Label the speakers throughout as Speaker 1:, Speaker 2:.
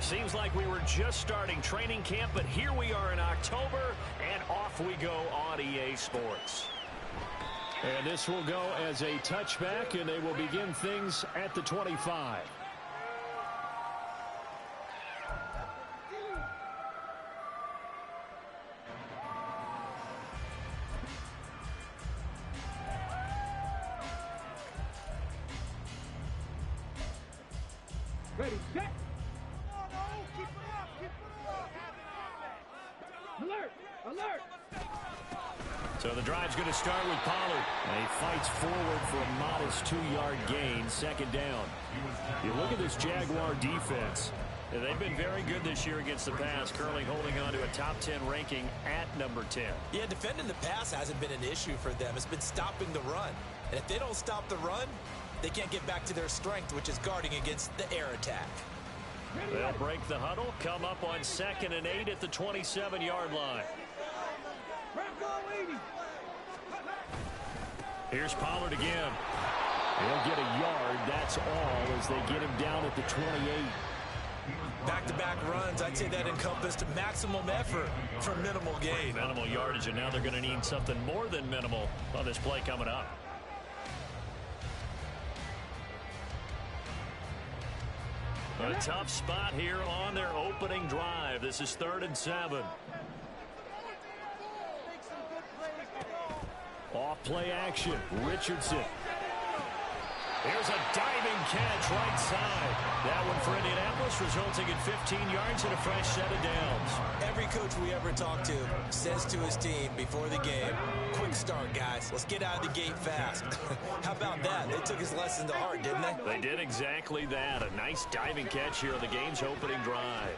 Speaker 1: Seems like we were just starting training camp, but here we are in October, and off we go on EA Sports.
Speaker 2: And this will go as a touchback, and they will begin things at the 25.
Speaker 3: Ready, set. Keep it up, keep it up. Alert, alert.
Speaker 1: So the drive's going to start with Pollard. And he fights forward for a modest 2-yard gain, second down. You look at this Jaguar defense. They've been very good this year against the pass, currently holding on to a top 10 ranking at number 10.
Speaker 4: Yeah, defending the pass hasn't been an issue for them. It's been stopping the run. And if they don't stop the run, they can't get back to their strength, which is guarding against the air attack.
Speaker 1: They'll break the huddle, come up on 2nd and 8 at the 27-yard line. Here's Pollard again. He'll get a yard, that's all, as they get him down at the 28.
Speaker 4: Back-to-back runs, I'd say that encompassed maximum effort for minimal gain.
Speaker 1: Minimal yardage, and now they're going to need something more than minimal on this play coming up. A tough spot here on their opening drive. This is 3rd and 7. Off play action. Richardson. Here's a diving catch right side. That one for Indianapolis, resulting in 15 yards and a fresh set of downs.
Speaker 4: Every coach we ever talk to says to his team before the game, quick start, guys. Let's get out of the gate fast. How about that? They took his lesson to heart, didn't they?
Speaker 1: They did exactly that. A nice diving catch here on the game's opening drive.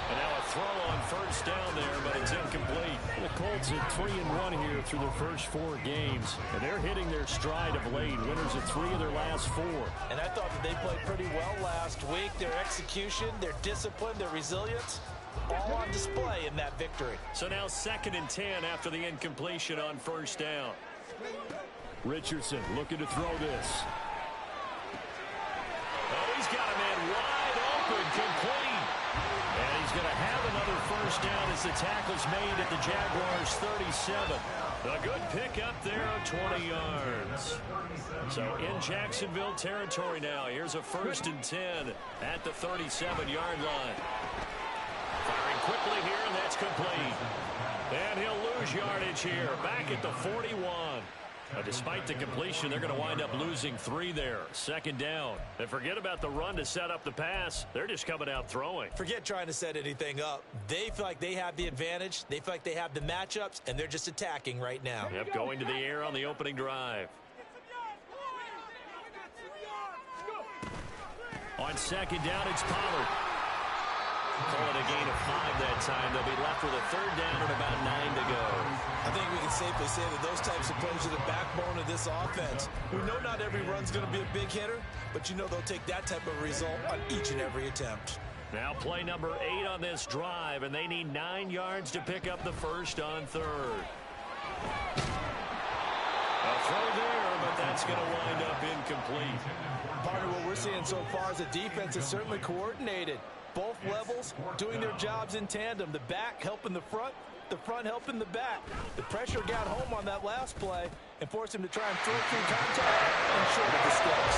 Speaker 1: And now a throw on first down there, but it's incomplete.
Speaker 2: The Colts at 3-1 here through their first 4 games. And they're hitting their stride of late. Winners of 3 of their last 4.
Speaker 4: And I thought that they played pretty well last week. Their execution, their discipline, their resilience, all on display in that victory.
Speaker 1: So now 2nd and 10 after the incompletion on first down.
Speaker 2: Richardson looking to throw this.
Speaker 1: Oh, he's got a man wide open, complete. And he's going to have another first down as the tackle's made at the Jaguars' 37. A good pickup there of 20 yards. So in Jacksonville territory now. Here's a 1st and 10 at the 37-yard line. Firing quickly here, and that's complete. And he'll lose yardage here, back at the 41. Despite the completion, they're going to wind up losing 3 there. 2nd down. And forget about the run to set up the pass. They're just coming out throwing.
Speaker 4: Forget trying to set anything up. They feel like they have the advantage. They feel like they have the matchups, and they're just attacking right now.
Speaker 1: Yep, going to the air on the opening drive. On 2nd down, it's Pollard. Call it a gain of 5 that time. They'll be left with a 3rd down and about 9 to go.
Speaker 4: I think we can safely say that those types of plays are the backbone of this offense. We know not every run's going to be a big hitter, but you know they'll take that type of result on each and every attempt.
Speaker 1: Now play number 8 on this drive, and they need 9 yards to pick up the first on 3rd. A throw there, but that's going to wind up incomplete.
Speaker 4: Part of what we're seeing so far is the defense is certainly coordinated. Both levels doing their jobs in tandem. The back helping the front helping the back. The pressure got home on that last play and forced him to try and throw through contact and short of the steps.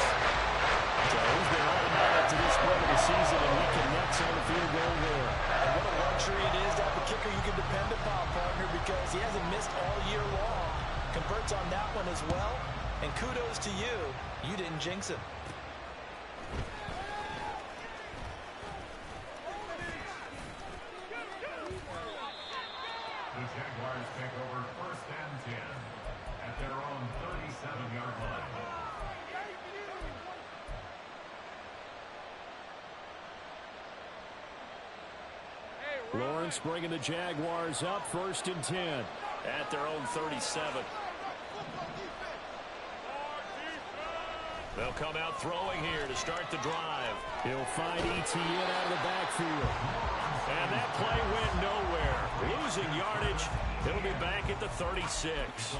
Speaker 2: So he's been automatic to this point of the season, and he connects on the field goal there.
Speaker 4: And what a luxury it is to have a kicker you can depend upon, partner, because he hasn't missed all year long. Converts on that one as well. And kudos to you. You didn't jinx it.
Speaker 5: The Jaguars take over 1st and 10 at their own 37-yard line.
Speaker 2: Lawrence bringing the Jaguars up, 1st and 10
Speaker 1: at their own 37. They'll come out throwing here to start the drive.
Speaker 2: He'll find ETN out of the backfield.
Speaker 1: And that play went nowhere. Losing yardage. He'll be back at the 36.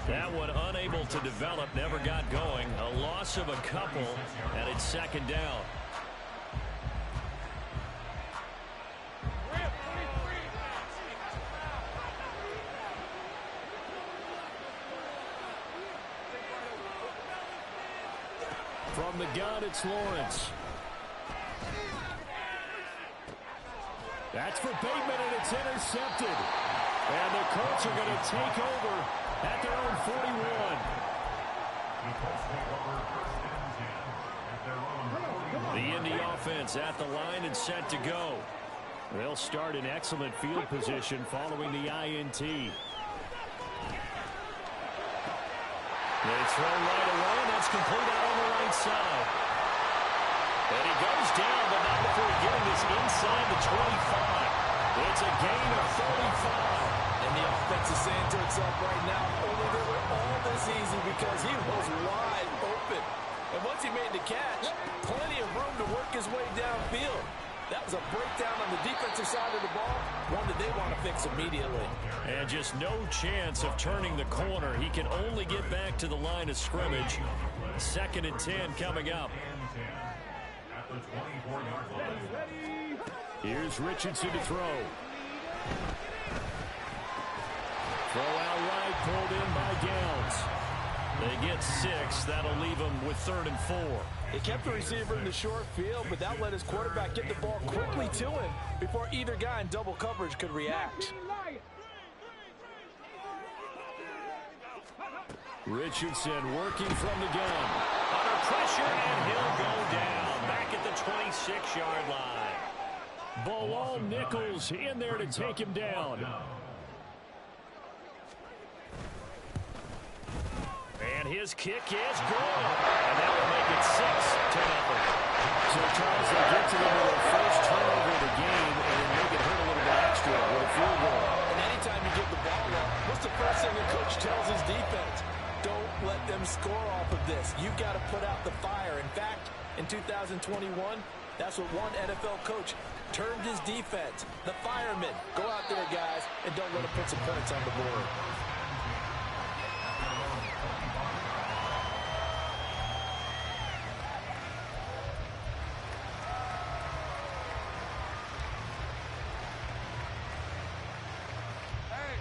Speaker 1: That one unable to develop, never got going. A loss of a couple, and it's 2nd down.
Speaker 2: From the gun, it's Lawrence. That's for Bateman, and it's intercepted. And the Colts are going to take over at their own 41.
Speaker 5: The Colts take over first and 10 at their own 41.
Speaker 2: The Indy offense at the line and set to go. They'll start in excellent field position following the INT. They throw right away, and that's complete out on the right side. And he goes down, but not before getting this inside the 25. It's a gain of 35.
Speaker 4: And the offense is saying to itself right now, only they were all this easy because he was wide open. And once he made the catch, plenty of room to work his way downfield. That was a breakdown on the defensive side of the ball, one that they want to fix immediately.
Speaker 2: And just no chance of turning the corner. He can only get back to the line of scrimmage. 2nd and 10 coming up.
Speaker 5: At the 24-yard line.
Speaker 2: Here's Richardson to throw. Throw out right, pulled in by Gowns. They get 6. That'll leave them with 3rd and 4.
Speaker 4: He kept the receiver in the short field, but that let his quarterback get the ball quickly to him before either guy in double coverage could react.
Speaker 2: Richardson working from the gun.
Speaker 1: Under pressure, and he'll go down back at the 26-yard line.
Speaker 2: Bilal Nichols in there to take him down.
Speaker 1: And his kick is good. And that will make it 6-0.
Speaker 2: So, Charles, they get to their first turnover of the game and make it hurt a little bit extra with a field goal.
Speaker 4: And anytime you get the ball up, what's the first thing the coach tells his defense? Don't let them score off of this. You've got to put out the fire. In fact, in 2021, that's what one NFL coach termed his defense. The firemen. Go out there, guys, and don't let them put some points on the board.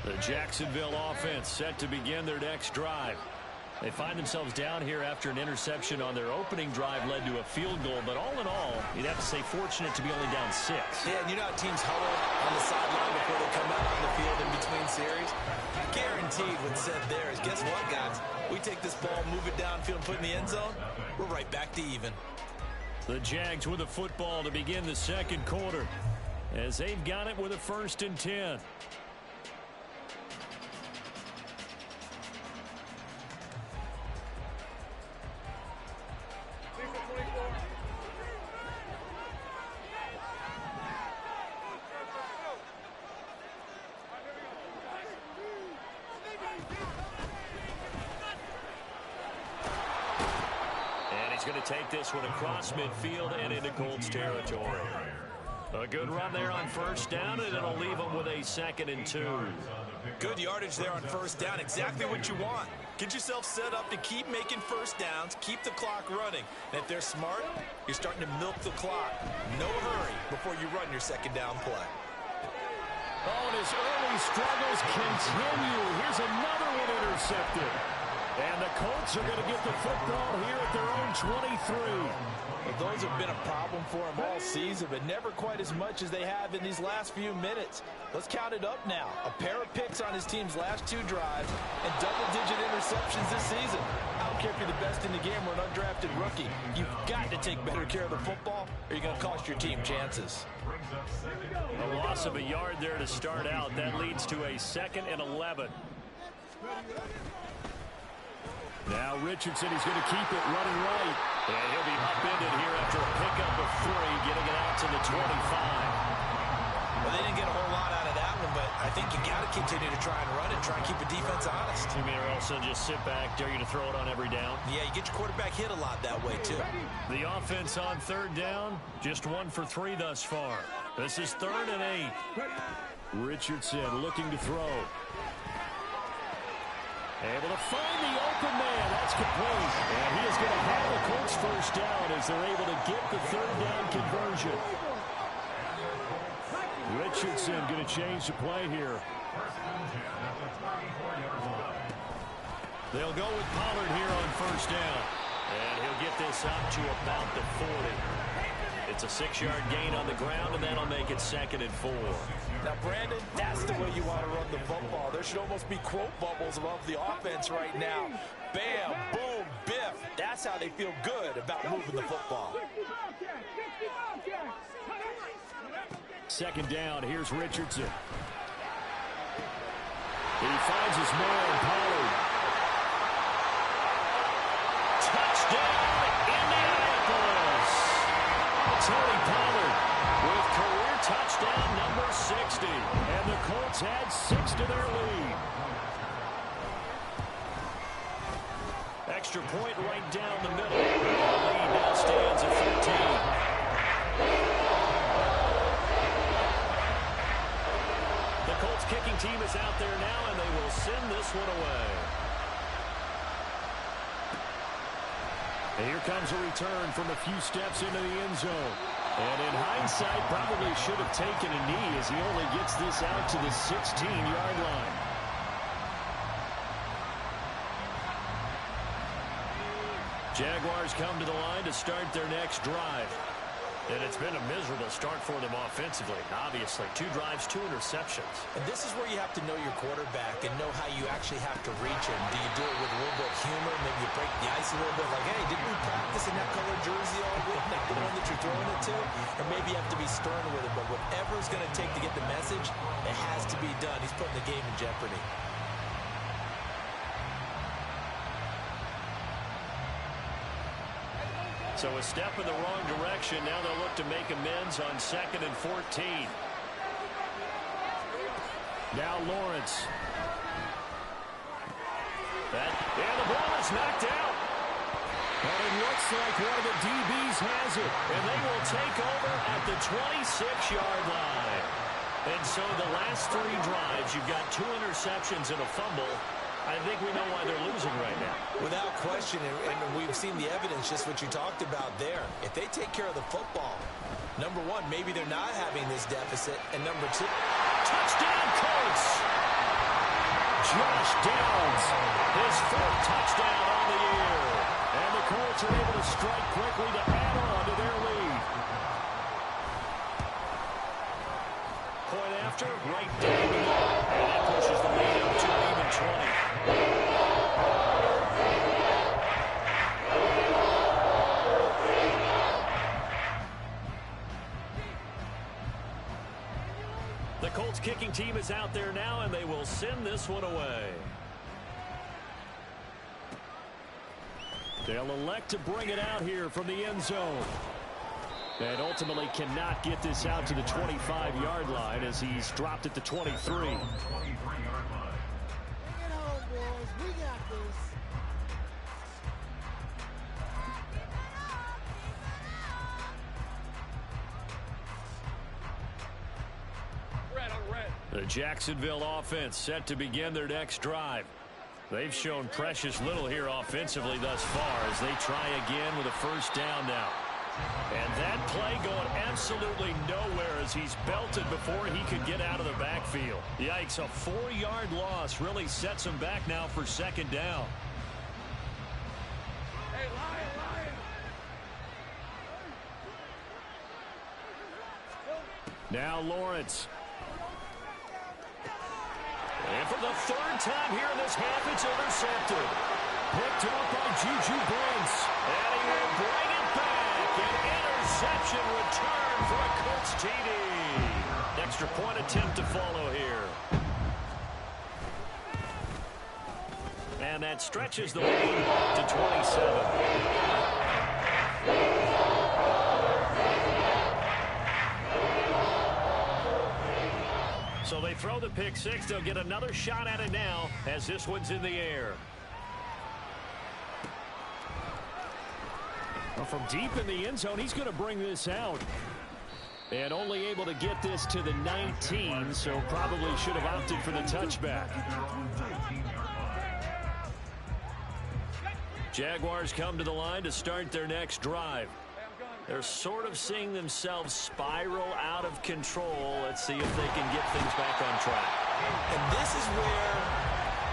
Speaker 2: The Jacksonville offense set to begin their next drive. They find themselves down here after an interception on their opening drive led to a field goal. But all in all, you'd have to say fortunate to be only down 6.
Speaker 4: Yeah, and you know how teams huddle on the sideline before they come out on the field in between series? Guaranteed what's said there is, guess what, guys? We take this ball, move it downfield, put it in the end zone, we're right back to even.
Speaker 2: The Jags with the football to begin the 2nd quarter as they've got it with a 1st and 10. Going to take this one across midfield and into Colts territory. A good run there on 1st down, and it'll leave them with a 2nd and 2.
Speaker 4: Good yardage there on 1st down. Exactly what you want. Get yourself set up to keep making 1st downs, keep the clock running. And if they're smart, you're starting to milk the clock. No hurry before you run your 2nd down play.
Speaker 2: Oh, and his early struggles continue. Here's another one intercepted. And the Colts are going to get the football here at their own 23.
Speaker 4: Well, those have been a problem for them all season, but never quite as much as they have in these last few minutes. Let's count it up now. A pair of picks on his team's last 2 drives and double-digit interceptions this season. I don't care if you're the best in the game or an undrafted rookie. You've got to take better care of the football or you're going to cost your team chances.
Speaker 2: A loss of a yard there to start out. That leads to a 2nd and 11. Now Richardson, he's going to keep it running right. And he'll be upended here after a pickup of 3, getting it out to the 25.
Speaker 4: Well, they didn't get a whole lot out of that one, but I think you got to continue to try and run it, try and keep the defense honest.
Speaker 2: You mean, or else they'll just sit back, dare you to throw it on every down?
Speaker 4: Yeah, you get your quarterback hit a lot that way, too.
Speaker 2: The offense on 3rd down, just 1 for 3 thus far. This is 3rd and 8. Richardson looking to throw. Able to find the open man. That's complete. And he is going to have the Colts 1st down as they're able to get the 3rd down conversion. Richardson going to change the play here. They'll go with Pollard here on 1st down.
Speaker 1: And he'll get this up to about the 40. It's a 6-yard gain on the ground, and that'll make it 2nd and 4.
Speaker 4: Now, Brandon, that's the way you want to run the football. There should almost be quote bubbles above the offense right now. Bam, boom, biff. That's how they feel good about moving the football.
Speaker 1: 2nd down, here's Richardson. He finds his man, Pollard. Touchdown, Indianapolis! Tony Pollard with career touchdown number 60. And the Colts add 6 to their lead. Extra point right down the middle. The lead now stands at 14. The Colts kicking team is out there now, and they will send this one away. And here comes a return from a few steps into the end zone. And in hindsight, probably should have taken a knee as he only gets this out to the 16-yard line. Jaguars come to the line to start their next drive. And it's been a miserable start for them offensively. Obviously, 2 drives, 2 interceptions.
Speaker 4: And this is where you have to know your quarterback and know how you actually have to reach him. Do you do it with a little bit of humor? Maybe you break the ice a little bit, like, hey, didn't we practice in that colored jersey all week? Not the one that you're throwing it to? Or maybe you have to be stern with it. But whatever it's going to take to get the message, it has to be done. He's putting the game in jeopardy.
Speaker 1: So a step in the wrong direction. Now they'll look to make amends on 2nd and 14. Now Lawrence. And the ball is knocked out. But it looks like one of the DBs has it. And they will take over at the 26-yard line. And so the last 3 drives, you've got 2 interceptions and a fumble. I think we know why they're losing right now.
Speaker 4: Without question, and we've seen the evidence, just what you talked about there. If they take care of the football, number 1, maybe they're not having this deficit, and number 2,
Speaker 1: touchdown Colts! Josh Downs, his 4th touchdown on the year. And the Colts are able to strike quickly to add on to their lead. Point after, right down the middle. And that pushes the lead up to even 20. The Colts kicking team is out there now, and they will send this one away. They'll elect to bring it out here from the end zone. And ultimately cannot get this out to the 25-yard line as he's dropped at the 23. The Jacksonville offense set to begin their next drive. They've shown precious little here offensively thus far as they try again with a 1st down now. And that play going absolutely nowhere as he's belted before he could get out of the backfield. Yikes, a 4-yard loss really sets him back now for 2nd down.
Speaker 3: Hey, Lion!
Speaker 1: Now Lawrence. And for the 3rd time here in this half, it's intercepted. Picked up by Juju Brents. And he will bring it back. An interception return for a Colts TD. Extra point attempt to follow here. And that stretches the lead to 27. So they throw the pick 6. They'll get another shot at it now as this one's in the air. Well, from deep in the end zone, he's going to bring this out. And only able to get this to the 19, so probably should have opted for the touchback. Jaguars come to the line to start their next drive. They're sort of seeing themselves spiral out of control. Let's see if they can get things back on track.
Speaker 4: And this is where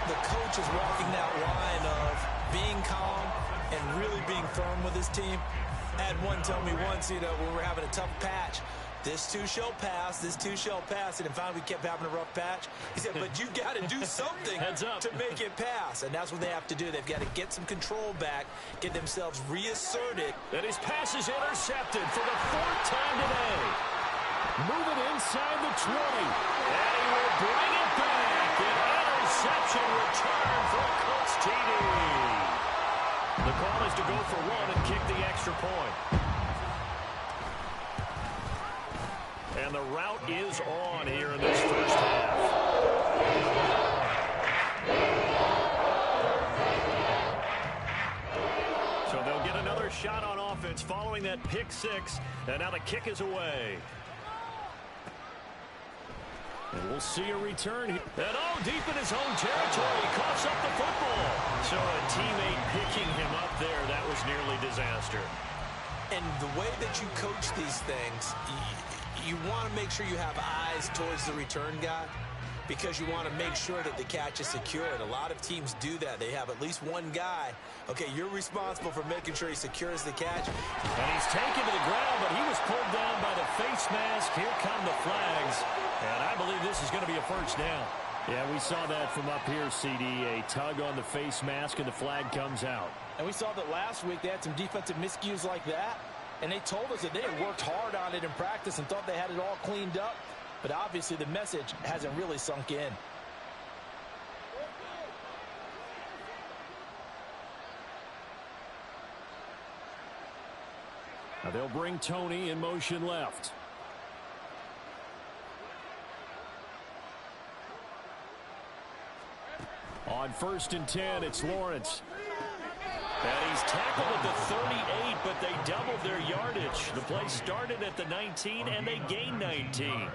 Speaker 4: the coach is walking that line of being calm and really being firm with his team. I had one tell me once, when we were having a tough patch, this too shall pass, this too shall pass. And finally we kept having a rough patch. He said, but you got to do something to make it pass. And that's what they have to do. They've got to get some control back, get themselves reasserted.
Speaker 1: And his pass is intercepted for the 4th time today. Moving inside the 20. And he will bring it back. An interception return for a Colts TD. The call is to go for one and kick the extra point. And the route is on here in this first half. So they'll get another shot on offense following that pick six. And now the kick is away. And we'll see a return here. And deep in his own territory, he coughs up the football. So a teammate picking him up there, that was nearly disaster.
Speaker 4: And the way that you coach these things, you want to make sure you have eyes towards the return guy because you want to make sure that the catch is secured. A lot of teams do that. They have at least one guy. Okay, you're responsible for making sure he secures the catch.
Speaker 1: And he's taken to the ground, but he was pulled down by the face mask. Here come the flags. And I believe this is going to be a first down. Yeah, we saw that from up here, CD. A tug on the face mask, and the flag comes out.
Speaker 4: And we saw that last week they had some defensive miscues like that. And they told us that they had worked hard on it in practice and thought they had it all cleaned up. But obviously the message hasn't really sunk in.
Speaker 1: Now they'll bring Tony in motion left. On 1st and 10, it's Lawrence. And he's tackled at the 38, but they doubled their yardage. The play started at the 19, and they gained 19.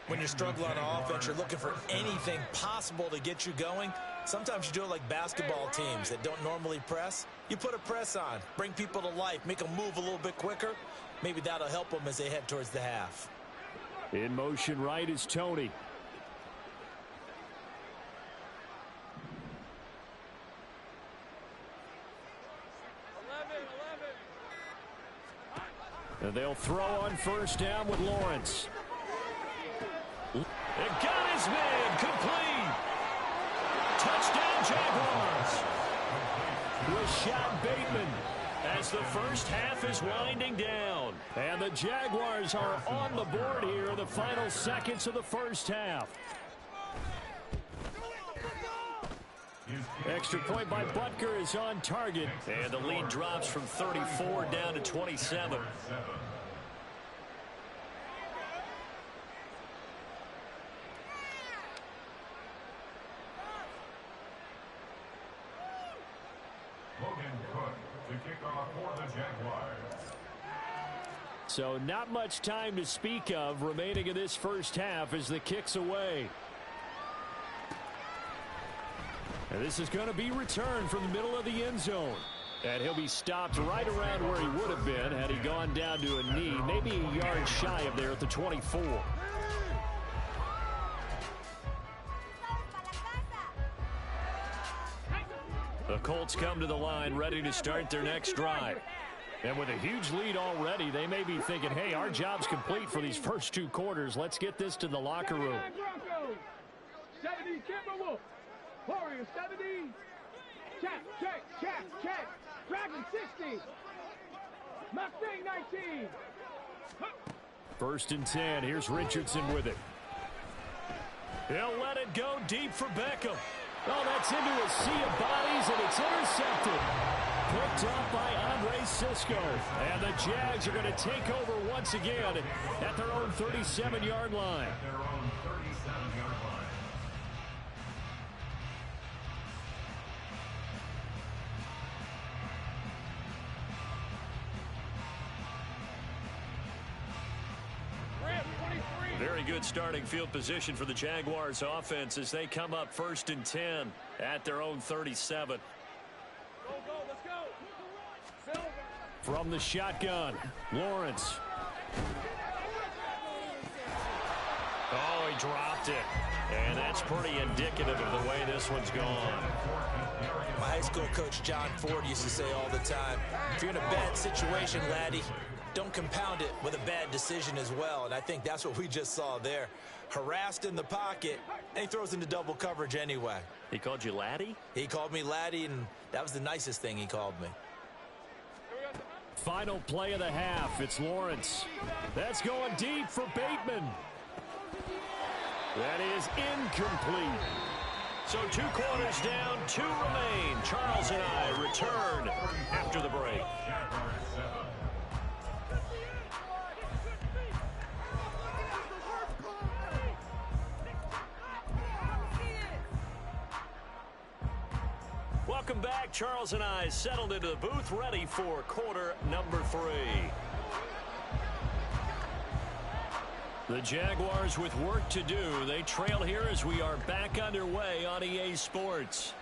Speaker 4: When you're struggling on offense, you're looking for anything possible to get you going. Sometimes you do it like basketball teams that don't normally press. You put a press on, bring people to life, make them move a little bit quicker. Maybe that'll help them as they head towards the half.
Speaker 1: In motion right is Tony. And they'll throw on 1st down with Lawrence. It got his man complete. Touchdown Jaguars. Rashad Bateman as the first half is winding down. And the Jaguars are on the board here in the final seconds of the first half. Extra point by Butker is on target. And the lead drops from 34 down to 27. So not much time to speak of remaining in this first half as the kick's away. And this is going to be returned from the middle of the end zone. And he'll be stopped right around where he would have been had he gone down to a knee, maybe a yard shy of there at the 24. The Colts come to the line ready to start their next drive. And with a huge lead already, they may be thinking, hey, our job's complete for these first 2 quarters. Let's get this to the locker room.
Speaker 3: 70, Kimberwolf. Warriors 70. Check. Dragon 60. Mustang 19.
Speaker 1: 1st and 10. Here's Richardson with it. He'll let it go deep for Beckham. Oh, that's into a sea of bodies, and it's intercepted. Picked up by Andre Cisco. And the Jags are going to take over once again at their own 37-yard line. Very good starting field position for the Jaguars offense as they come up 1st and 10 at their own 37.
Speaker 3: Let's go.
Speaker 1: From the shotgun, Lawrence. Oh, he dropped it. And that's pretty indicative of the way this one's gone.
Speaker 4: My high school coach, John Ford, used to say all the time, if you're in a bad situation, laddie, don't compound it with a bad decision as well. And I think that's what we just saw there. Harassed in the pocket, and he throws into double coverage anyway.
Speaker 1: He called you laddie?
Speaker 4: He called me laddie, and that was the nicest thing he called me.
Speaker 1: Final play of the half. It's Lawrence. That's going deep for Bateman. That is incomplete. So 2 quarters down, 2 remain. Charles and I return after the break. Welcome back. Charles and I settled into the booth, ready for quarter number 3. The Jaguars with work to do. They trail here as we are back underway on EA Sports.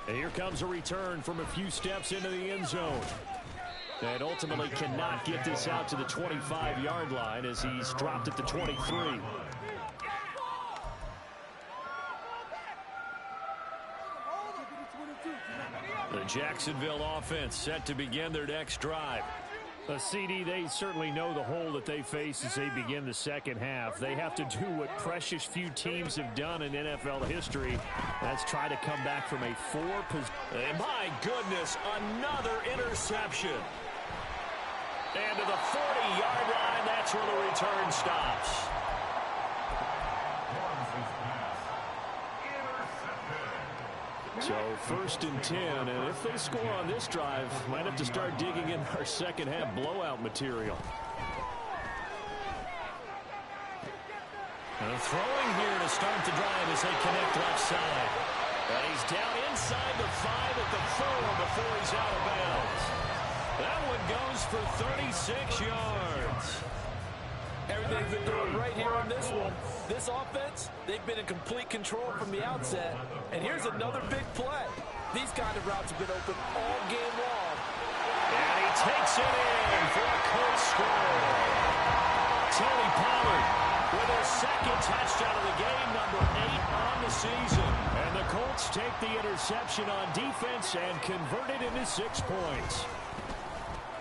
Speaker 1: And here comes a return from a few steps into the end zone. And ultimately cannot get this out to the 25-yard line as he's dropped at the 23. The Jacksonville offense set to begin their next drive. CD, they certainly know the hole that they face as they begin the second half. They have to do what precious few teams have done in NFL history. That's try to come back from a 4-position. And my goodness, another interception. And to the 40-yard line, that's where the return stops. So 1st and 10, and if they score on this drive, might have to start digging in our second half blowout material. And throwing here to start the drive as they connect left side. And he's down inside the 5 at the 4 before he's out of bounds. That one goes for 36 yards.
Speaker 4: Everything's been going right here on this one. This offense, they've been in complete control from the outset. And here's another big play. These kind of routes have been open all game long.
Speaker 1: And he takes it in for a Colts score. Tony Pollard with his second touchdown of the game, number 8 on the season. And the Colts take the interception on defense and convert it into 6 points.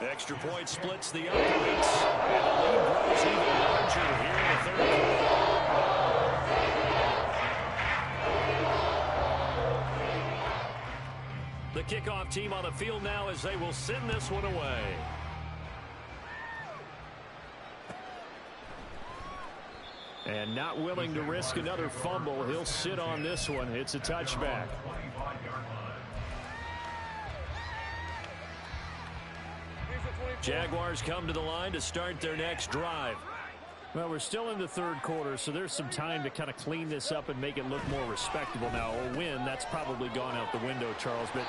Speaker 1: Extra point splits the opponents, and the lead grows even larger here in the third quarter. The kickoff team on the field now as they will send this one away. And not willing to risk another fumble, he'll sit on this one. It's a touchback. Jaguars come to the line to start their next drive. Well, we're still in the third quarter, so there's some time to kind of clean this up and make it look more respectable now. A win, that's probably gone out the window, Charles, but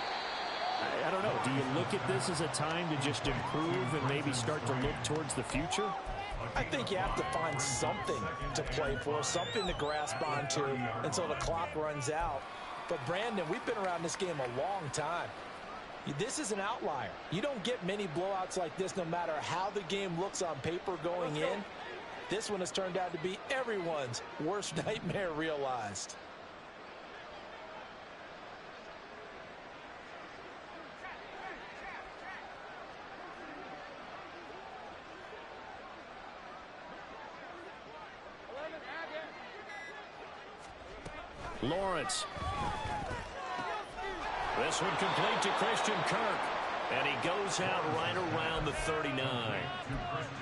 Speaker 1: I don't know. Do you look at this as a time to just improve and maybe start to look towards the future?
Speaker 4: I think you have to find something to play for, something to grasp onto until the clock runs out. But, Brandon, we've been around this game a long time. This is an outlier. You don't get many blowouts like this no matter how the game looks on paper going in. This one has turned out to be everyone's worst nightmare realized.
Speaker 1: Lawrence. This one complete to Christian Kirk. And he goes out right around the 39.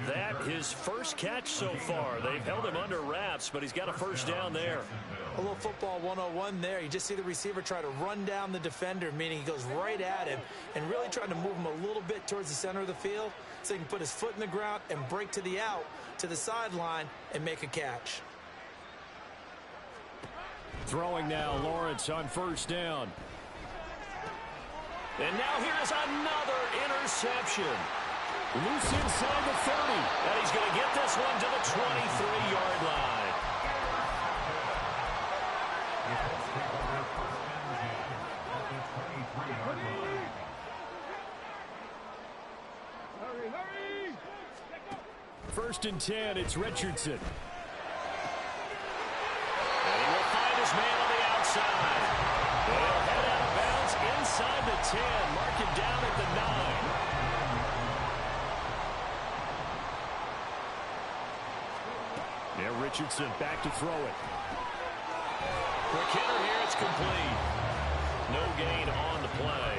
Speaker 1: That his first catch so far. They've held him under wraps, but he's got a first down there.
Speaker 4: A little football 101 there. You just see the receiver try to run down the defender, meaning he goes right at him and really trying to move him a little bit towards the center of the field so he can put his foot in the ground and break to the out, to the sideline, and make a catch.
Speaker 1: Throwing now, Lawrence on first down. And now here's another interception. Loose inside the 30. And he's going to get this one to the 23-yard line.
Speaker 3: Hurry, hurry!
Speaker 1: First and 10, it's Richardson. man on the outside. They'll head out of bounds inside the 10. Mark him down at the 9. Now Richardson back to throw it. Quick hitter here. It's complete. No gain on the play.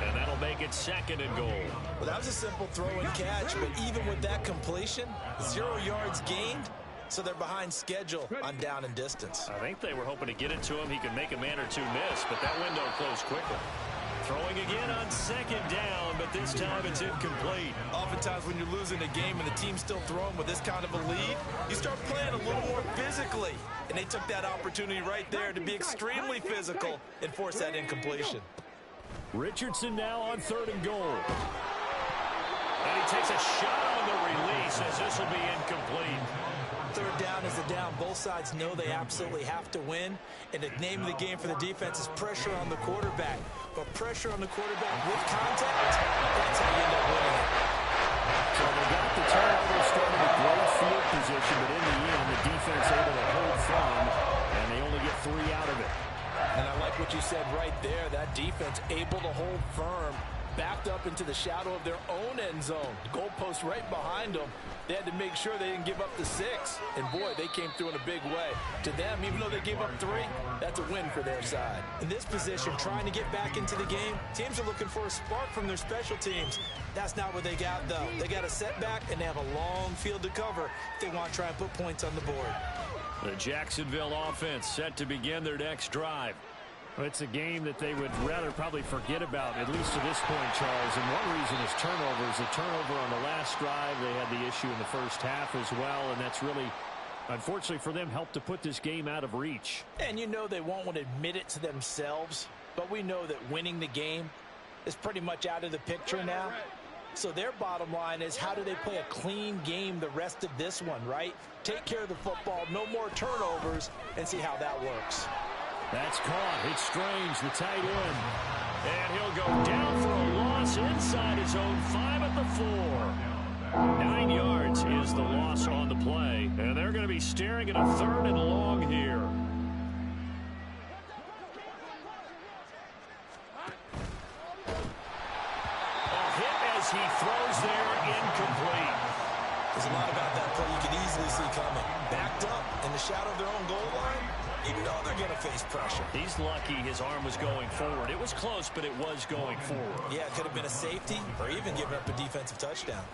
Speaker 1: And that'll make it 2nd and goal.
Speaker 4: Well, that was a simple throw and catch, but even with that completion, 0 yards gained, so they're behind schedule on down and distance.
Speaker 1: I think they were hoping to get it to him. He could make a man or two miss, but that window closed quickly. Throwing again on 2nd down, but this time it's incomplete.
Speaker 4: Oftentimes when you're losing a game and the team's still throwing with this kind of a lead, you start playing a little more physically. And they took that opportunity right there to be extremely physical and force that incompletion.
Speaker 1: Richardson now on 3rd and goal. And he takes a shot on the release as this will be incomplete.
Speaker 4: 3rd down is a down. Both sides know they absolutely have to win. And the name of the game for the defense is pressure on the quarterback. But pressure on the quarterback with contact, that's how you end up winning it.
Speaker 1: So they got the turnover, starting with great field position, but in the end, the defense able to hold firm, and they only get 3 out of it.
Speaker 4: And I like what you said right there. That defense able to hold firm, backed up into the shadow of their own end zone. Goalpost right behind them. They had to make sure they didn't give up the 6. And boy, they came through in a big way. To them, even though they gave up 3, that's a win for their side. In this position, trying to get back into the game, teams are looking for a spark from their special teams. That's not what they got, though. They got a setback, and they have a long field to cover if they want to try and put points on the board.
Speaker 1: The Jacksonville offense set to begin their next drive. It's a game that they would rather probably forget about, at least to this point, Charles. And one reason is turnovers. The turnover on the last drive, they had the issue in the first half as well, and that's really, unfortunately for them, helped to put this game out of reach.
Speaker 4: And you know they won't want to admit it to themselves, but we know that winning the game is pretty much out of the picture now. So their bottom line is, how do they play a clean game the rest of this one, right? Take care of the football, no more turnovers, and see how that works.
Speaker 1: That's caught. It's Strange, the tight end. And he'll go down for a loss inside his own 5 at the 4. 9 yards is the loss on the play. And they're going to be staring at a 3rd and long here. A hit as he throws there, incomplete.
Speaker 4: There's a lot about that play you can easily see coming. Backed up in the shadow of their own goal line, you know they're going to face pressure.
Speaker 1: He's lucky his arm was going forward. It was close, but it was going forward.
Speaker 4: Yeah, it could have been a safety or even giving up a defensive touchdown.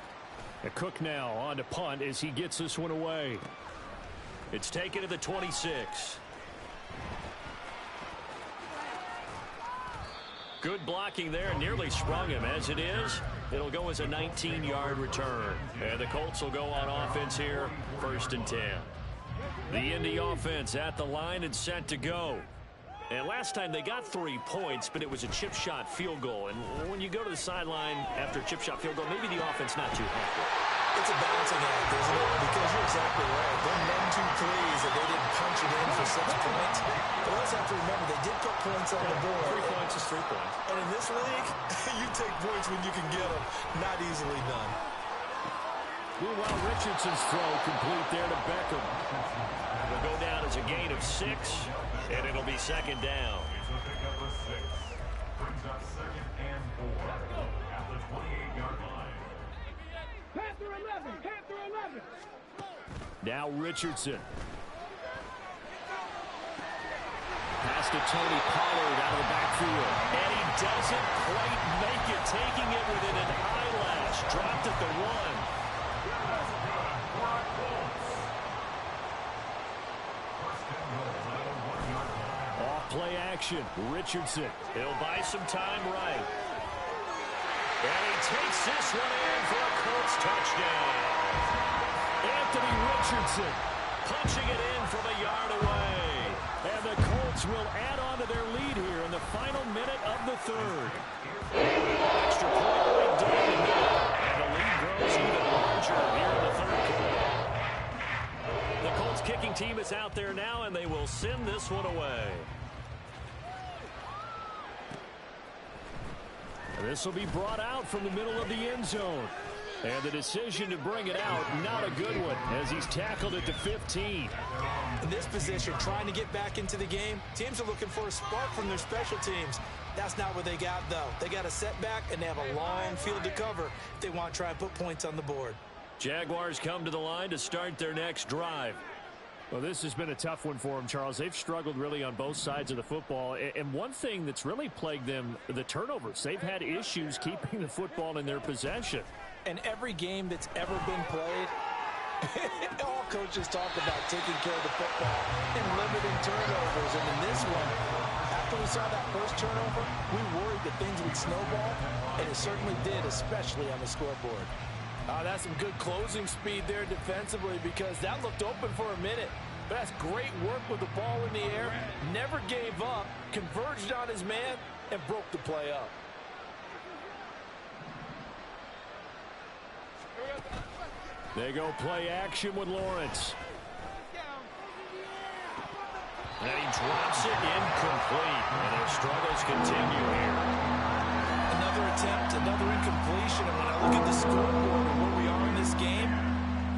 Speaker 1: A Cook now on to punt as he gets this one away. It's taken at the 26. Good blocking there, nearly sprung him. As it is, it'll go as a 19-yard return. And the Colts will go on offense here, 1st and 10. The Indy offense at the line and set to go. And last time they got 3 points, but it was a chip shot field goal. And when you go to the sideline after a chip shot field goal, maybe the offense not too happy.
Speaker 4: It's a balancing act, isn't it? Because you're exactly right. They're none too pleased that they didn't punch it in for 6 points. But we also have to remember they did put points on the board.
Speaker 1: 3 points is 3 points.
Speaker 4: And in this league, you take points when you can get them. Not easily done.
Speaker 1: Meanwhile, Richardson's throw complete there to Beckham. Will go down as a gain of 6, and it'll be 2nd down.
Speaker 5: Brings up 2nd and 4 at the 28-yard line.
Speaker 3: Panther 11, Panther 11.
Speaker 1: Now Richardson. Pass to Tony Pollard out of the backfield. And he doesn't quite make it, taking it within an eyelash. Dropped at the 1. Play action. Richardson. He'll buy some time right. And he takes this one in for a Colts touchdown. Anthony Richardson punching it in from a yard away. And the Colts will add on to their lead here in the final minute of the 3rd. Extra point right down the middle. And the lead grows even larger here in the 3rd quarter. The Colts kicking team is out there now, and they will send this one away. This will be brought out from the middle of the end zone. And the decision to bring it out, not a good one, as he's tackled at the 15.
Speaker 4: In this position, trying to get back into the game, teams are looking for a spark from their special teams. That's not what they got, though. They got a setback, and they have a long field to cover if they want to try and put points on the board.
Speaker 1: Jaguars come to the line to start their next drive.
Speaker 2: Well, this has been a tough one for them, Charles. They've struggled really on both sides of the football. And one thing that's really plagued them, the turnovers. They've had issues keeping the football in their possession.
Speaker 4: And every game that's ever been played, all coaches talk about taking care of the football and limiting turnovers. And in this one, after we saw that first turnover, we worried that things would snowball, and it certainly did, especially on the scoreboard. That's some good closing speed there defensively, because that looked open for a minute. But that's great work with the ball in the air. Never gave up, converged on his man, and broke the play up.
Speaker 1: They go play action with Lawrence. And he drops it incomplete. And their struggles continue here.
Speaker 4: Another attempt, another incompletion. And when I look at the scoreboard and where we are in this game,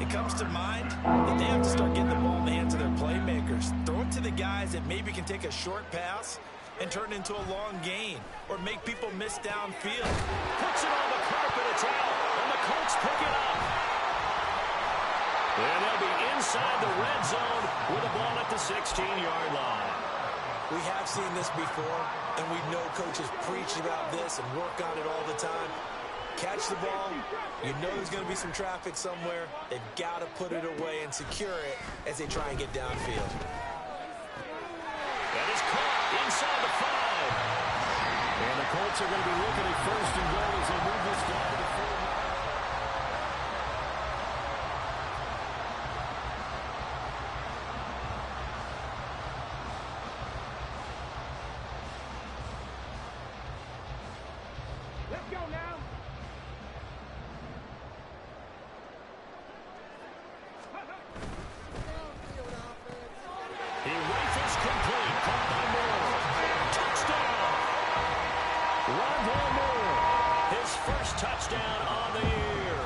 Speaker 4: it comes to mind that they have to start getting the ball in the hands of their playmakers. Throw it to the guys that maybe can take a short pass and turn it into a long gain, or make people miss downfield.
Speaker 1: Puts it on the carpet. It's out. And the Colts pick it up. And they'll be inside the red zone with the ball at the 16-yard line.
Speaker 4: We have seen this before, and we know coaches preach about this and work on it all the time. Catch the ball. You know there's going to be some traffic somewhere. They've got to put it away and secure it as they try and get downfield.
Speaker 1: That is caught inside the 5. And the Colts are going to be looking at first and goal as they move this down to the 4.
Speaker 3: Let's go now.
Speaker 1: He rifles complete. Caught by Moore. Touchdown. Rondell Moore. His first touchdown on the year.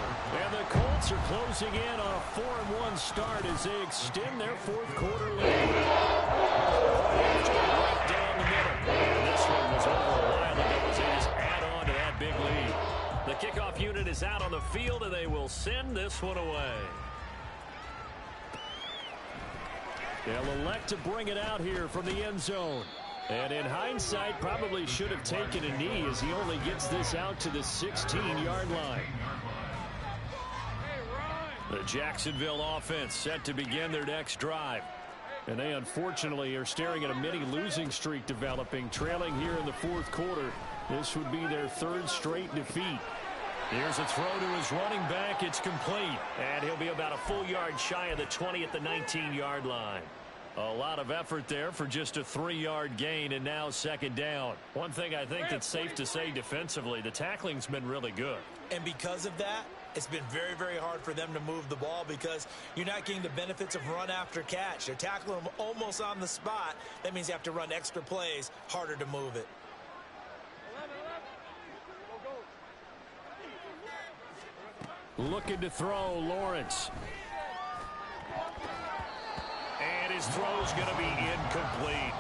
Speaker 1: And the Colts are closing in on a 4-1 start as they extend their fourth quarter lead. Right down the middle. And this one was over a while ago as they just add on to that big lead. The kickoff unit is out on the field, and they will send this one away. They'll elect to bring it out here from the end zone. And in hindsight, probably should have taken a knee as he only gets this out to the 16-yard line. The Jacksonville offense set to begin their next drive. And they unfortunately are staring at a mini losing streak developing, trailing here in the fourth quarter. This would be their third straight defeat. Here's a throw to his running back. It's complete. And he'll be about a full yard shy of the 20 at the 19-yard line. A lot of effort there for just a 3-yard gain, and now second down. One thing I think that's safe to say defensively, the tackling's been really good.
Speaker 4: And because of that, it's been very, very hard for them to move the ball because you're not getting the benefits of run after catch. They're tackling them almost on the spot. That means you have to run extra plays, harder to move it.
Speaker 1: Looking to throw, Lawrence. And his throw's going to be incomplete.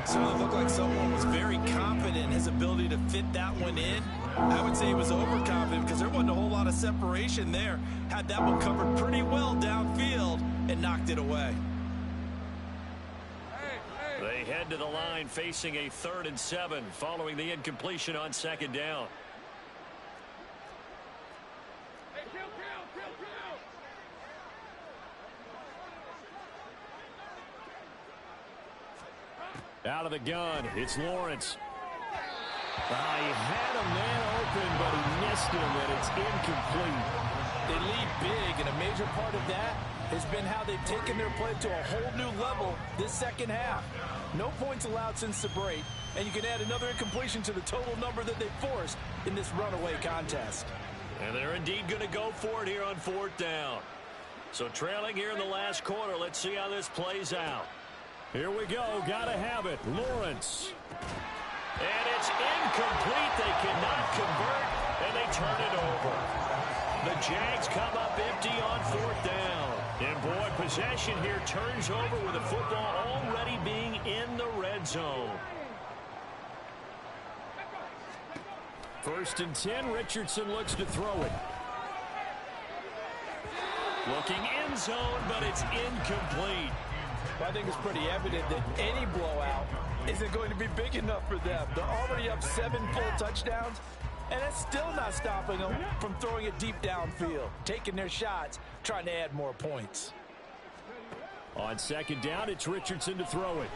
Speaker 4: So it looked like someone was very confident in his ability to fit that one in. I would say he was overconfident because there wasn't a whole lot of separation there. Had that one covered pretty well downfield and knocked it away.
Speaker 1: They head to the line facing a 3rd and 7 following the incompletion on second down. Out of the gun, it's Lawrence. He had a man open, but he missed him, and it's incomplete.
Speaker 4: They lead big, and a major part of that has been how they've taken their play to a whole new level this second half. No points allowed since the break, and you can add another incompletion to the total number that they forced in this runaway contest.
Speaker 1: And they're indeed going to go for it here on 4th down. So trailing here in the last quarter, let's see how this plays out. Here we go. Got to have it. Lawrence. And it's incomplete. They cannot convert, and they turn it over. The Jags come up empty on 4th down. And boy, possession here turns over with the football already being in the red zone. 1st and 10, Richardson looks to throw it. Looking end zone, but it's incomplete.
Speaker 4: I think it's pretty evident that any blowout isn't going to be big enough for them. They're already up 7 full touchdowns, and it's still not stopping them from throwing it deep downfield, taking their shots, trying to add more points.
Speaker 1: On 2nd down, it's Richardson to throw it.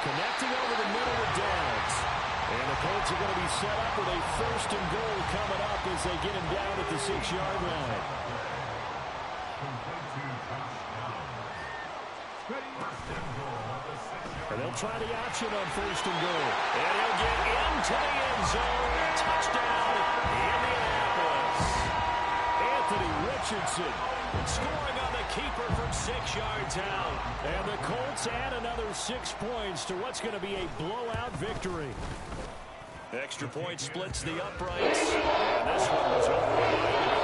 Speaker 1: Connecting over the middle with Downs. And the Colts are going to be set up with a 1st and goal coming up as they get him down at the 6-yard line. And they'll try the option on 1st and goal. And he'll get into the end zone. Touchdown, Indianapolis. Anthony Richardson scoring on the keeper from 6 yards out. And the Colts add another 6 points to what's going to be a blowout victory. Extra point splits the uprights. And this one was over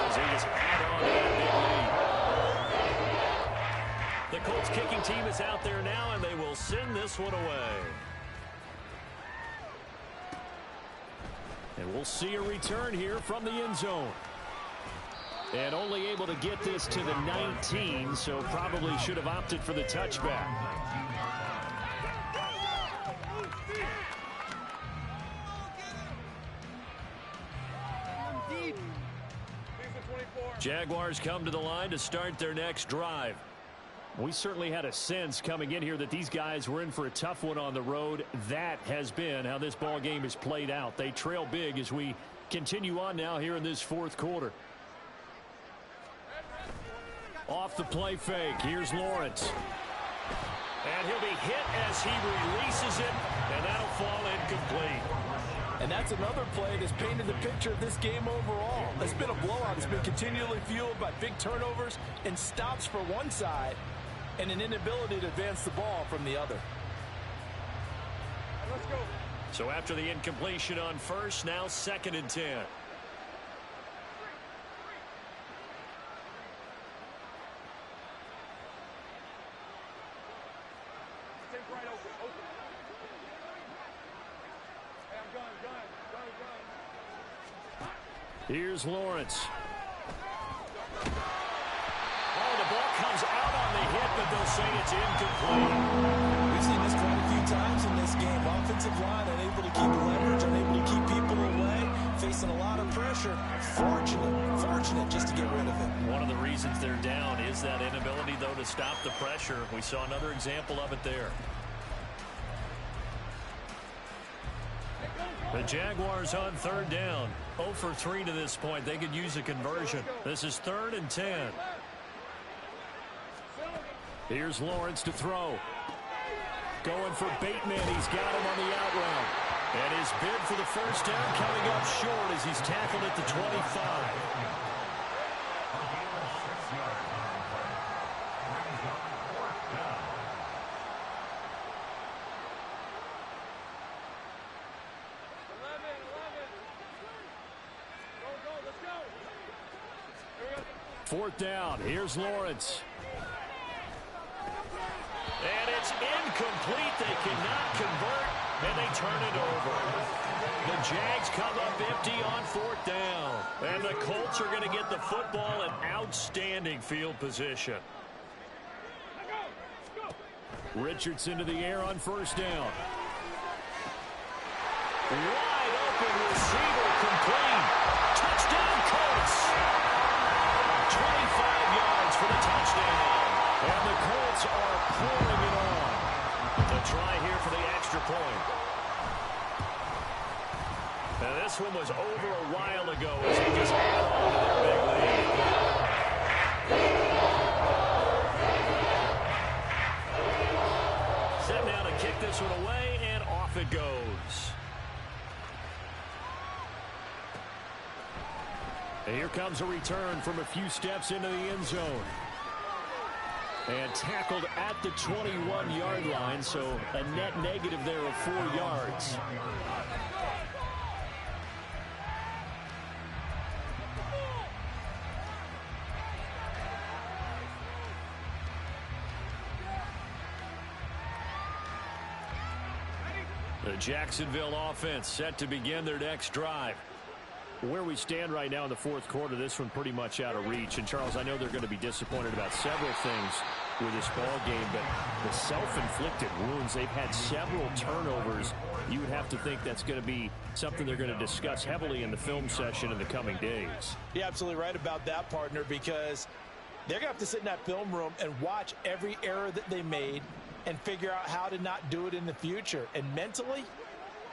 Speaker 1: as they just add on to that big lead. The Colts kicking team is out there now, and they will send this one away. And we'll see a return here from the end zone. And only able to get this to the 19, so probably should have opted for the touchback. Jaguars come to the line to start their next drive. We certainly had a sense coming in here that these guys were in for a tough one on the road. That has been how this ball game is played out. They trail big as we continue on now here in this 4th quarter. Off the play fake, here's Lawrence. And he'll be hit as he releases it, and that'll fall incomplete.
Speaker 4: And that's another play that's painted the picture of this game overall. It's been a blowout. It's been continually fueled by big turnovers and stops for one side and an inability to advance the ball from the other.
Speaker 3: Let's go.
Speaker 1: So after the incompletion on 1st, now 2nd and 10. Here's Lawrence. Oh, the ball comes out on the hit, but they'll say it's incomplete.
Speaker 4: We've seen this quite a few times in this game. Offensive line unable to keep leverage, unable to keep people away, facing a lot of pressure. Fortunate just to get rid of it.
Speaker 1: One of the reasons they're down is that inability, though, to stop the pressure. We saw another example of it there. The Jaguars on 3rd down. 0 for 3 to this point. They could use a conversion. This is 3rd and 10. Here's Lawrence to throw. Going for Bateman. He's got him on the out route. And his bid for the 1st down coming up short as he's tackled at the 25. Fourth down. Here's Lawrence. And it's incomplete. They cannot convert, and they turn it over. The Jags come up empty on 4th down. And the Colts are going to get the football in outstanding field position. Richardson to the air on 1st down. Wide open receiver complete. Touchdown Colts. 25 yards for the touchdown. And the Colts are pouring it on. A try here for the extra point. Now this one was over a while ago as they just add on to their big lead. Set now to kick this one away, and off it goes. And here comes a return from a few steps into the end zone. And tackled at the 21-yard line, so a net negative there of 4 yards. The Jacksonville offense set to begin their next drive.
Speaker 2: Where we stand right now in the fourth quarter, this one pretty much out of reach. And, Charles, I know they're going to be disappointed about several things with this ball game, but the self-inflicted wounds, they've had several turnovers. You would have to think that's going to be something they're going to discuss heavily in the film session in the coming days.
Speaker 4: You're absolutely right about that, partner, because they're going to have to sit in that film room and watch every error that they made and figure out how to not do it in the future. And mentally,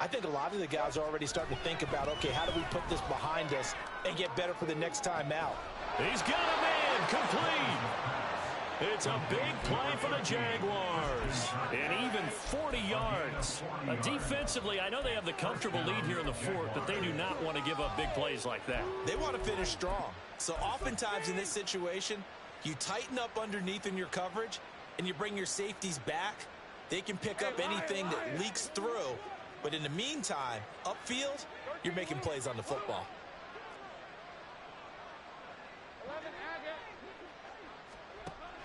Speaker 4: I think a lot of the guys are already starting to think about, okay, how do we put this behind us and get better for the next time out?
Speaker 1: He's got a man complete. It's a big play for the Jaguars. And even 40 yards. Defensively, I know they have the comfortable lead here in the fourth, but they do not want to give up big plays like that.
Speaker 4: They want to finish strong. So oftentimes in this situation, you tighten up underneath in your coverage and you bring your safeties back. They can pick up anything that leaks through. But in the meantime, upfield, you're making plays on the football.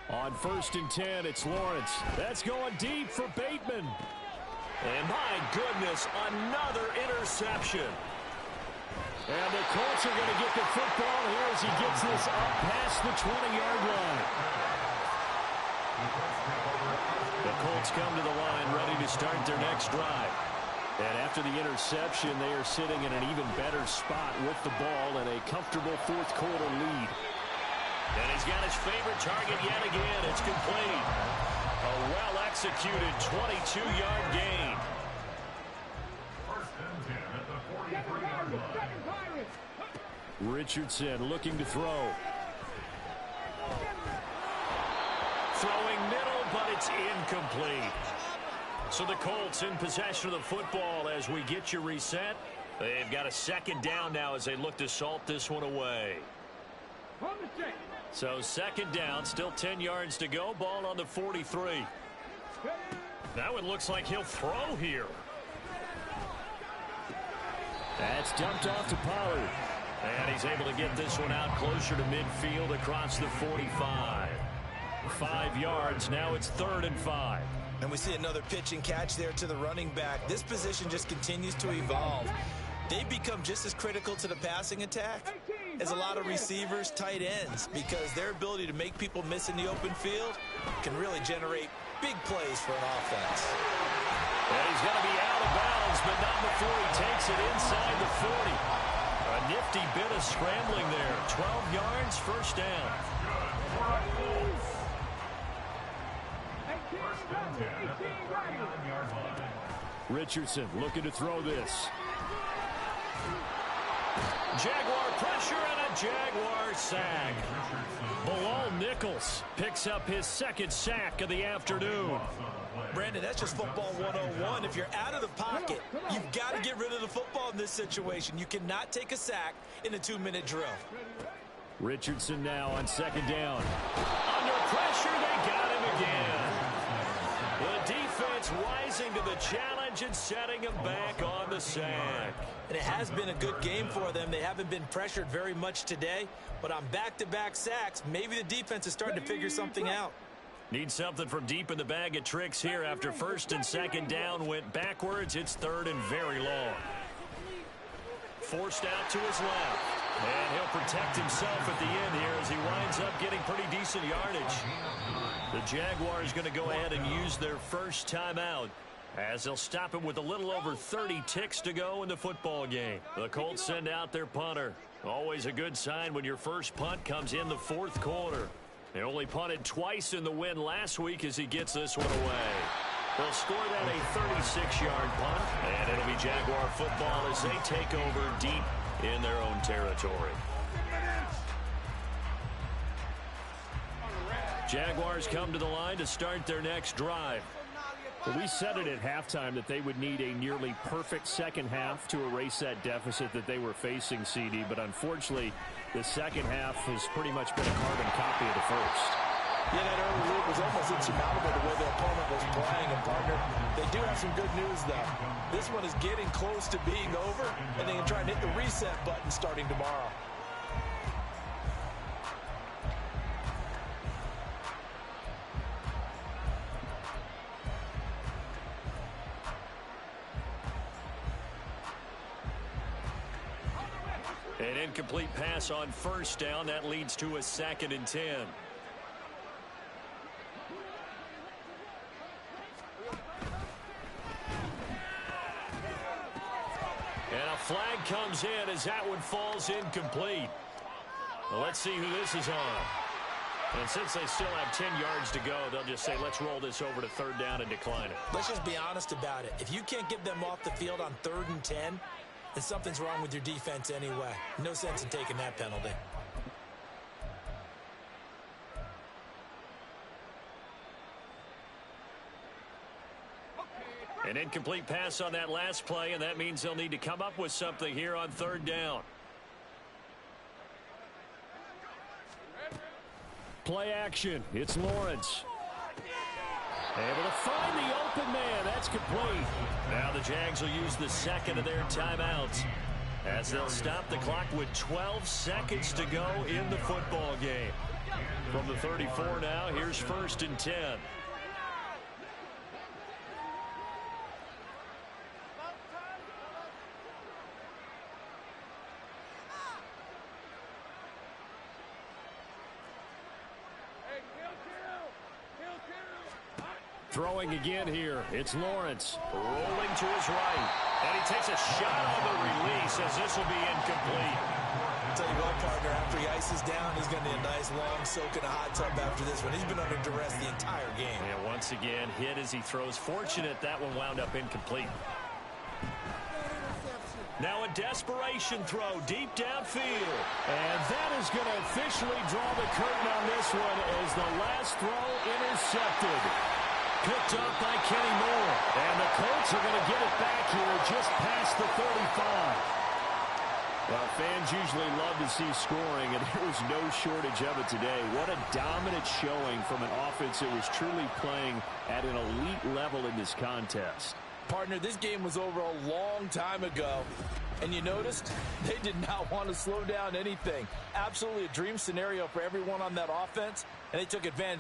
Speaker 2: On 1st and 10, it's Lawrence. That's going deep for Bateman.
Speaker 1: And my goodness, another interception. And the Colts are going to get the football here as he gets this up past the 20-yard line. The Colts come to the line ready to start their next drive. And after the interception, they are sitting in an even better spot with the ball and a comfortable fourth quarter lead. And he's got his favorite target yet again. It's complete. A well-executed 22-yard gain.
Speaker 5: First and 10 at the 43-yard line.
Speaker 2: Richardson looking to throw.
Speaker 1: Throwing middle, but it's incomplete. So the Colts in possession of the football as we get you reset. They've got a second down now as they look to salt this one away. So second down, still 10 yards to go. Ball on the 43. Now it looks like he'll throw here.
Speaker 2: That's dumped off to Pollard.
Speaker 1: And he's able to get this one out closer to midfield across the 45. 5 yards. Now it's 3rd and 5.
Speaker 4: And we see another pitch and catch there to the running back. This position just continues to evolve. They become just as critical to the passing attack as a lot of receivers, tight ends, because their ability to make people miss in the open field can really generate big plays for an offense.
Speaker 1: And he's going to be out of bounds, but not before he takes it inside the 40. A nifty bit of scrambling there. 12 yards, first down.
Speaker 2: Richardson looking to throw this.
Speaker 1: Jaguar pressure and a Jaguar sack. Bilal Nichols picks up his second sack of the afternoon.
Speaker 4: Brandon, that's just football 101. If you're out of the pocket, you've got to get rid of the football in this situation. You cannot take a sack in a 2-minute drill.
Speaker 2: Richardson now on second down.
Speaker 1: Under pressure, they got him again. The defense rising to the challenge and setting him back on the sack.
Speaker 4: And it has been a good game for them. They haven't been pressured very much today, but on back-to-back sacks, maybe the defense is starting to figure something out.
Speaker 1: Need something from deep in the bag of tricks here after first and second down went backwards. It's 3rd and very long. Forced out to his left. And he'll protect himself at the end here as he winds up getting pretty decent yardage. The Jaguars going to go ahead and use their first timeout as they'll stop him with a little over 30 ticks to go in the football game. The Colts send out their punter. Always a good sign when your first punt comes in the fourth quarter. They only punted twice in the win last week as he gets this one away. They'll score that a 36-yard punt, and it'll be Jaguar football as they take over deep in their own territory. Jaguars come to the line to start their next drive.
Speaker 2: Well, we said it at halftime that they would need a nearly perfect second half to erase that deficit that they were facing, CD, but unfortunately, the second half has pretty much been a carbon copy of the first.
Speaker 4: Yeah, that early lead was almost insurmountable the way their opponent was playing. And, partner, they do have some good news, though. This one is getting close to being over, and they can try and hit the reset button starting tomorrow.
Speaker 1: An incomplete pass on first down. That leads to a 2nd and 10. And a flag comes in as that one falls incomplete. Well, let's see who this is on. And since they still have 10 yards to go, they'll just say, let's roll this over to 3rd down and decline it.
Speaker 4: Let's just be honest about it. If you can't get them off the field on 3rd and 10, then something's wrong with your defense anyway. No sense in taking that penalty.
Speaker 1: An incomplete pass on that last play, and that means they'll need to come up with something here on 3rd down. Play action. It's Lawrence. Able to find the open man. That's complete. Now the Jags will use the 2nd of their timeouts as they'll stop the clock with 12 seconds to go in the football game. From the 34 now, here's 1st and 10. Throwing again here. It's Lawrence. Rolling to his right. And he takes a shot on the release as this will be incomplete.
Speaker 4: I'll tell you what, partner, after he ices down, he's going to need a nice long soak in a hot tub after this one. He's been under duress the entire game.
Speaker 1: And once again, hit as he throws. Fortunate that one wound up incomplete. Now a desperation throw deep downfield. And that is going to officially draw the curtain on this one as the last throw intercepted. Picked up by Kenny Moore. And the Colts are going to get it back here just past the 35. Well, fans usually love to see scoring, and there was no shortage of it today. What a dominant showing from an offense that was truly playing at an elite level in this contest.
Speaker 4: Partner, this game was over a long time ago. And you noticed they did not want to slow down anything. Absolutely a dream scenario for everyone on that offense, and they took advantage.